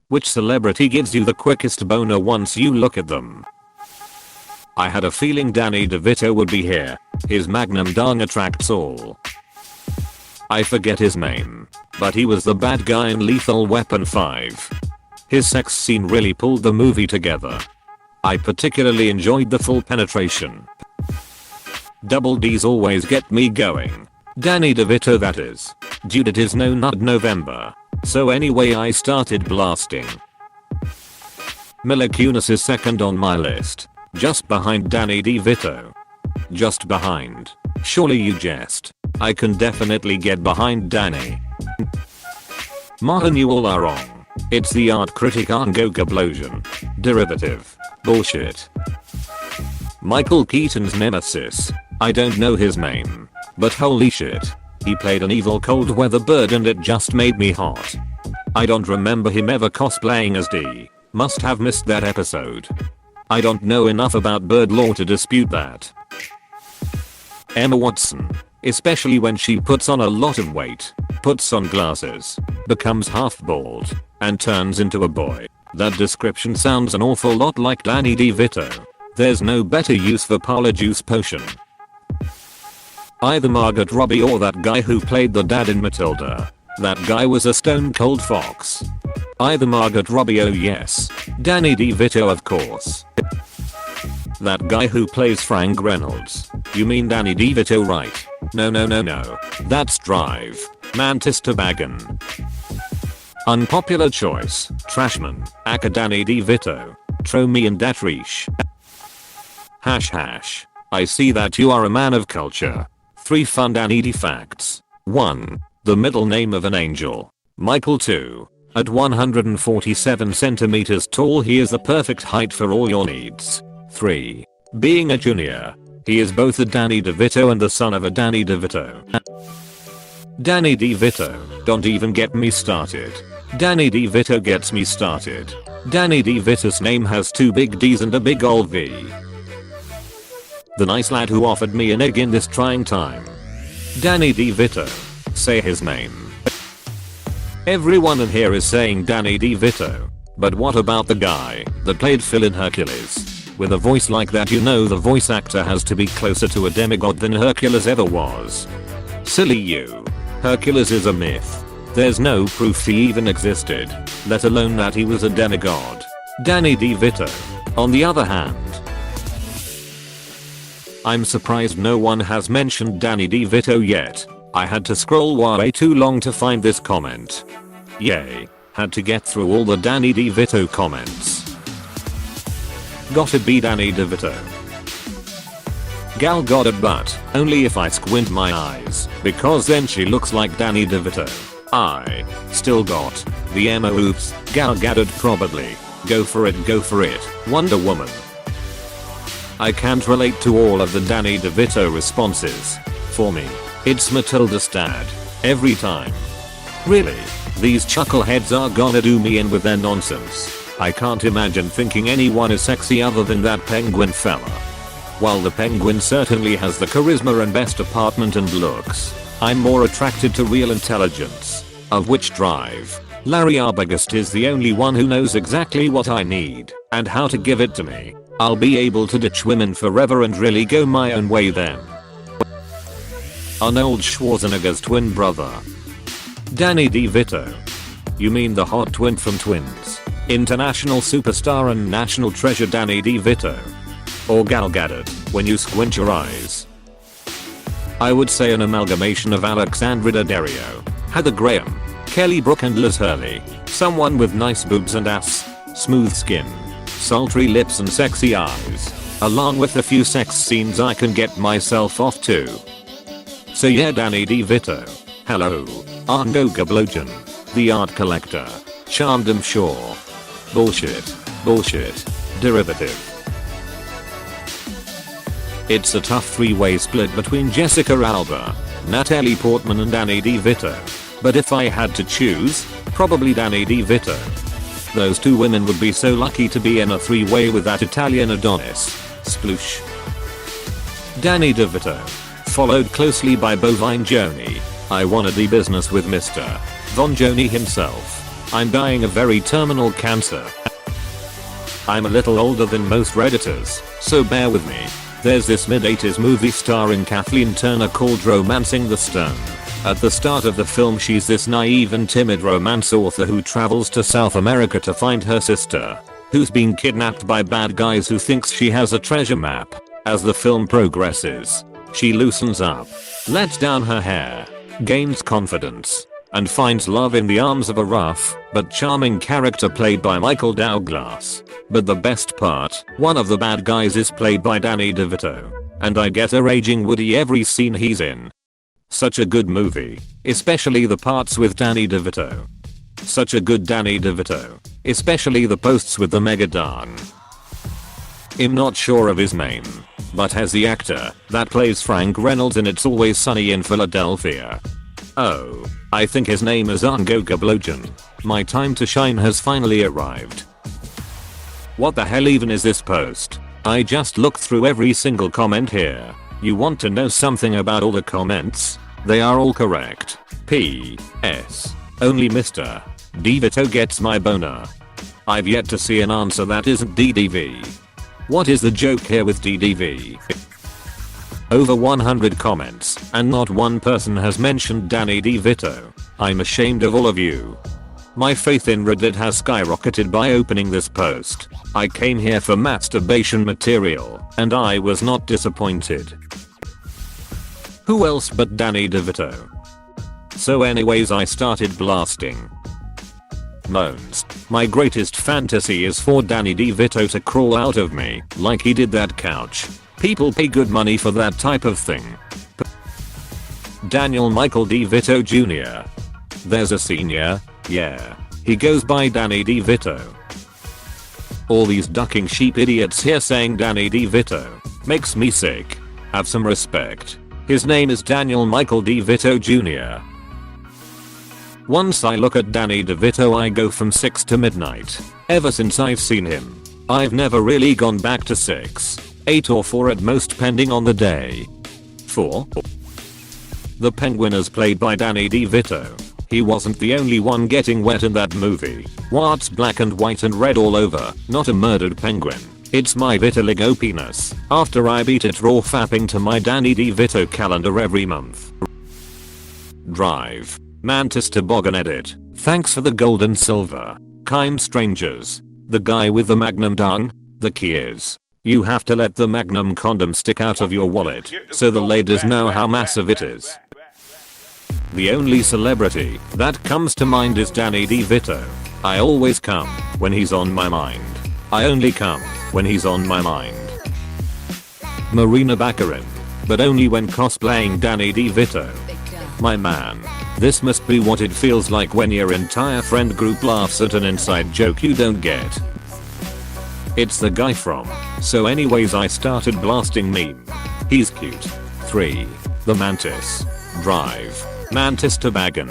Which celebrity gives you the quickest boner once you look at them? I had a feeling Danny DeVito would be here. His magnum dong attracts all. I forget his name, but he was the bad guy in Lethal Weapon 5. His sex scene really pulled the movie together. I particularly enjoyed the full penetration. Double D's always get me going. Danny DeVito, that is. Dude, it is no nut November. So anyway, I started blasting. Mila Kunis is second on my list. Just behind Danny DeVito. Just behind. Surely you jest. I can definitely get behind Danny. Martin, you all are wrong. It's the art critic Argo Gablosion. Derivative. Bullshit. Michael Keaton's nemesis. I don't know his name. But holy shit. He played an evil cold weather bird and it just made me hot. I don't remember him ever cosplaying as D. Must have missed that episode. I don't know enough about bird lore to dispute that. Emma Watson. Especially when she puts on a lot of weight, puts on glasses, becomes half bald, and turns into a boy. That description sounds an awful lot like Danny DeVito. There's no better use for Parla Juice Potion. Either Margot Robbie or that guy who played the dad in Matilda. That guy was a stone cold fox. Either Margot Robbie, oh yes. Danny DeVito, of course. That guy who plays Frank Reynolds. You mean Danny DeVito, right? No. That's Drive. Mantis Toboggan. Unpopular choice. Trashman. Aka Danny DeVito. Throw me in that riche. #. I see that you are a man of culture. 3 fun Danny D facts. 1. The middle name of an angel. Michael. 2. At 147 centimeters tall, he is the perfect height for all your needs. 3. Being a junior. He is both a Danny DeVito and the son of a Danny DeVito. Danny DeVito, don't even get me started. Danny DeVito gets me started. Danny DeVito's name has 2 big D's and a big ol' V. The nice lad who offered me an egg in this trying time. Danny DeVito. Say his name. Everyone in here is saying Danny DeVito. But what about the guy that played Phil in Hercules? With a voice like that, you know the voice actor has to be closer to a demigod than Hercules ever was. Silly you. Hercules is a myth. There's no proof he even existed, let alone that he was a demigod. Danny DeVito, on the other hand. I'm surprised no one has mentioned Danny DeVito yet. I had to scroll way too long to find this comment. Yay. Had to get through all the Danny DeVito comments. Gotta be Danny DeVito. Gal Gadot, but only if I squint my eyes, because then she looks like Danny DeVito. I still got the Emma oops. Gal Gadot probably. Go for it. Wonder Woman. I can't relate to all of the Danny DeVito responses. For me, it's Matilda's dad. Every time. Really? These chuckleheads are gonna do me in with their nonsense. I can't imagine thinking anyone is sexy other than that penguin fella. While the penguin certainly has the charisma and best apartment and looks, I'm more attracted to real intelligence. Of which Drive. Larry Arbogast is the only one who knows exactly what I need and how to give it to me. I'll be able to ditch women forever and really go my own way then. Arnold Schwarzenegger's twin brother. Danny DeVito. You mean the hot twin from Twins? International superstar and national treasure Danny DeVito. Or Gal Gadot, when you squint your eyes. I would say an amalgamation of Alexandra Daddario, Heather Graham, Kelly Brook and Liz Hurley. Someone with nice boobs and ass, smooth skin, sultry lips and sexy eyes. Along with a few sex scenes I can get myself off to. So yeah, Danny DeVito. Hello. Argo Gablojan. The art collector. Charmed I'm sure. Bullshit. Derivative. It's a tough 3-way split between Jessica Alba, Natalie Portman and Danny DeVito. But if I had to choose, probably Danny DeVito. Those 2 women would be so lucky to be in a 3-way with that Italian Adonis. Sploosh. Danny DeVito. Followed closely by Bovine Joni. I wanna do business with Mr. Von Joni himself. I'm dying of very terminal cancer. I'm a little older than most Redditors, so bear with me. There's this mid-80s movie starring Kathleen Turner called Romancing the Stone. At the start of the film she's this naive and timid romance author who travels to South America to find her sister, who's been kidnapped by bad guys who thinks she has a treasure map. As the film progresses, she loosens up, lets down her hair, gains confidence, and finds love in the arms of a rough but charming character played by Michael Douglas. But the best part, one of the bad guys is played by Danny DeVito, and I get a raging Woody every scene he's in. Such a good movie, especially the parts with Danny DeVito. Such a good Danny DeVito, especially the posts with the Megadon. I'm not sure of his name, but has the actor that plays Frank Reynolds in It's Always Sunny in Philadelphia. Oh, I think his name is Arngo Gablojan. My time to shine has finally arrived. What the hell even is this post? I just looked through every single comment here. You want to know something about all the comments? They are all correct. P.S. Only Mr. DeVito gets my boner. I've yet to see an answer that isn't DDV. What is the joke here with DDV? Over 100 comments, and not one person has mentioned Danny DeVito. I'm ashamed of all of you. My faith in Reddit has skyrocketed by opening this post. I came here for masturbation material, and I was not disappointed. Who else but Danny DeVito? So anyways, I started blasting. Moans. My greatest fantasy is for Danny DeVito to crawl out of me, like he did that couch. People pay good money for that type of thing. Daniel Michael DeVito Jr. There's a senior, yeah. He goes by Danny DeVito. All these ducking sheep idiots here saying Danny DeVito. Makes me sick. Have some respect. His name is Daniel Michael DeVito Jr. Once I look at Danny DeVito I go from 6 to midnight. Ever since I've seen him. I've never really gone back to 6. 8 or 4 at most pending on the day. 4. The Penguin is played by Danny DeVito. He wasn't the only one getting wet in that movie. What's black and white and red all over? Not a murdered penguin. It's my vitiligo penis. After I beat it raw fapping to my Danny DeVito calendar every month. Drive. Mantis Toboggan edit. Thanks for the gold and silver. Kind strangers. The guy with the Magnum dung? The key is, you have to let the Magnum condom stick out of your wallet so the ladies know how massive it is. The only celebrity that comes to mind is Danny DeVito. I always come when he's on my mind. I only come when he's on my mind. Marina Baccarin, but only when cosplaying Danny DeVito. My man, this must be what it feels like when your entire friend group laughs at an inside joke you don't get. It's the guy from So Anyways I started blasting meme. He's cute. 3. The Mantis. Drive. Mantis Toboggan.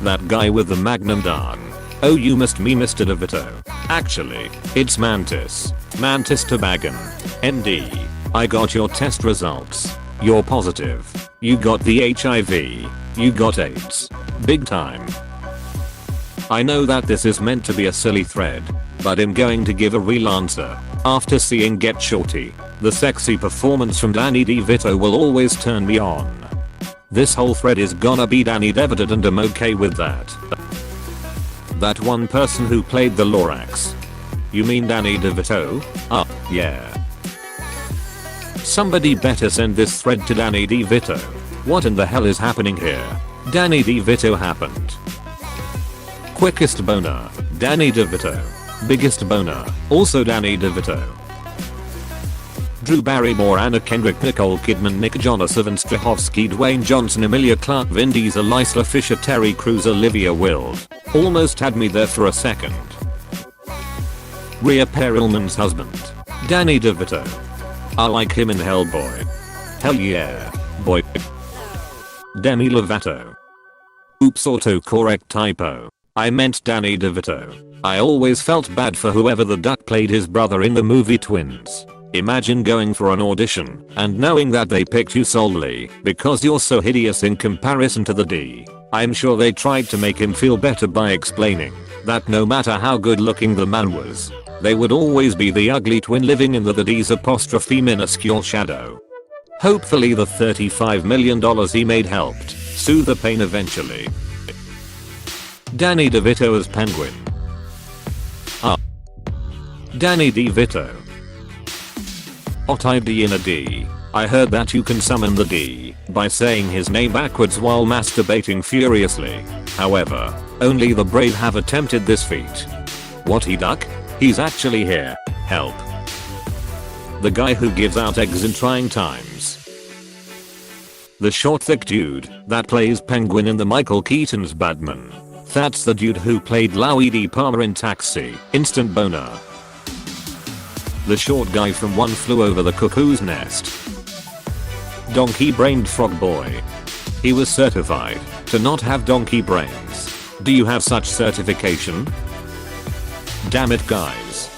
That guy with the Magnum dung. Oh, you must me Mr. DeVito. Actually, it's Mantis. Mantis Toboggan. ND. I got your test results. You're positive. You got the HIV. You got AIDS. Big time. I know that this is meant to be a silly thread, but I'm going to give a real answer. After seeing Get Shorty, the sexy performance from Danny DeVito will always turn me on. This whole thread is gonna be Danny DeVito and I'm okay with that. That one person who played the Lorax. You mean Danny DeVito? Yeah. Somebody better send this thread to Danny DeVito. What in the hell is happening here? Danny DeVito happened. Quickest boner, Danny DeVito. Biggest boner, also Danny DeVito. Drew Barrymore, Anna Kendrick, Nicole Kidman, Nick Jonas, Evan Strahovski, Dwayne Johnson, Emilia Clarke, Vin Diesel, Isla Fisher, Terry Crews, Olivia Wilde. Almost had me there for a second. Rhea Perlman's husband, Danny DeVito. I like him in Hellboy. Hell yeah, boy. Demi Lovato. Oops, autocorrect typo. I meant Danny DeVito. I always felt bad for whoever the duck played his brother in the movie Twins. Imagine going for an audition and knowing that they picked you solely because you're so hideous in comparison to the D. I'm sure they tried to make him feel better by explaining that no matter how good looking the man was, they would always be the ugly twin living in the D's apostrophe minuscule shadow. Hopefully the $35 million he made helped soothe the pain eventually. Danny DeVito as Penguin. Danny DeVito. OTID in a D. I heard that you can summon the D by saying his name backwards while masturbating furiously. However, only the brave have attempted this feat. What, he duck? He's actually here. Help. The guy who gives out eggs in trying times. The short thick dude that plays Penguin in the Michael Keaton's Batman. That's the dude who played Louis Palmer in Taxi. Instant boner. The short guy from One Flew Over the Cuckoo's Nest. Donkey-brained frog boy. He was certified to not have donkey brains. Do you have such certification? Damn it, guys.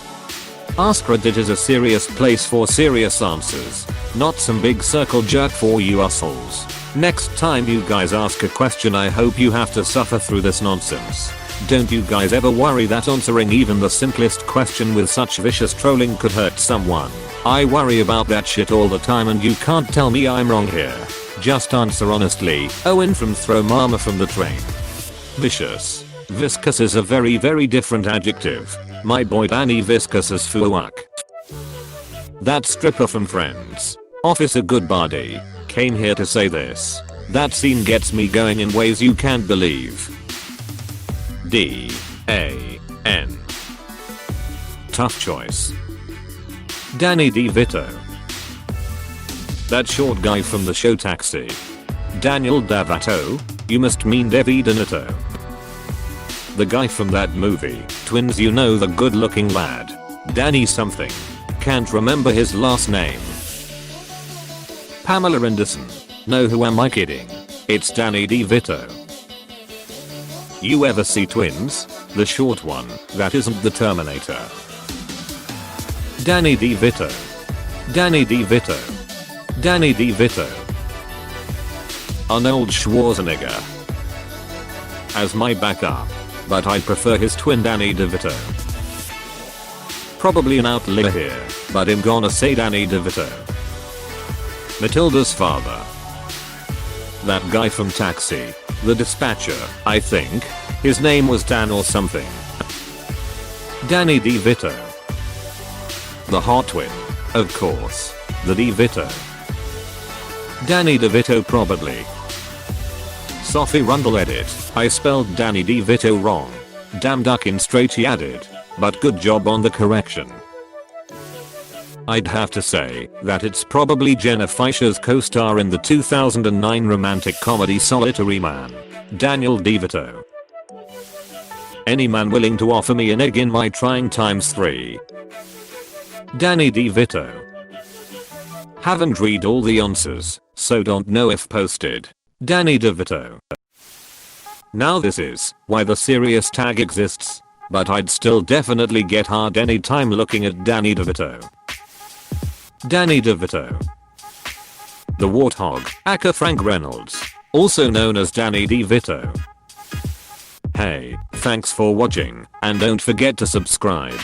Ask Reddit is a serious place for serious answers, not some big circle jerk for you assholes. Next time you guys ask a question, I hope you have to suffer through this nonsense. Don't you guys ever worry that answering even the simplest question with such vicious trolling could hurt someone? I worry about that shit all the time, and you can't tell me I'm wrong here. Just answer honestly. Owen from Throw Mama from the Train. Vicious. Viscous is a very different adjective. My boy Danny Viscous is fuck. That stripper from Friends. Officer Goodbody. Came here to say this. That scene gets me going in ways you can't believe. D-A-N. Tough choice. Danny DeVito. That short guy from the show Taxi. Daniel Davato. You must mean Devi Donato. The guy from that movie, Twins, you know, the good looking lad. Danny something. Can't remember his last name. Pamela Anderson. No, who am I kidding? It's Danny DeVito. You ever see Twins? The short one that isn't the Terminator. Danny DeVito. Danny DeVito. Danny DeVito. Arnold Schwarzenegger. As my backup, but I'd prefer his twin Danny DeVito. Probably an outlier here, but I'm gonna say Danny DeVito. Matilda's father. That guy from Taxi. The dispatcher, I think. His name was Dan or something. Danny DeVito. The hot twin. Of course. The DeVito. Danny DeVito probably. Sophie Rundle edit. I spelled Danny DeVito wrong. Damn duckin' straight, he added. But good job on the correction. I'd have to say that it's probably Jenna Fischer's co-star in the 2009 romantic comedy Solitary Man. Daniel DeVito. Any man willing to offer me an egg in my trying times 3. Danny DeVito. Haven't read all the answers, so don't know if posted. Danny DeVito. Now this is why the serious tag exists, but I'd still definitely get hard anytime looking at Danny DeVito. Danny DeVito. The Warthog, aka Frank Reynolds, also known as Danny DeVito. Hey, thanks for watching, and don't forget to subscribe.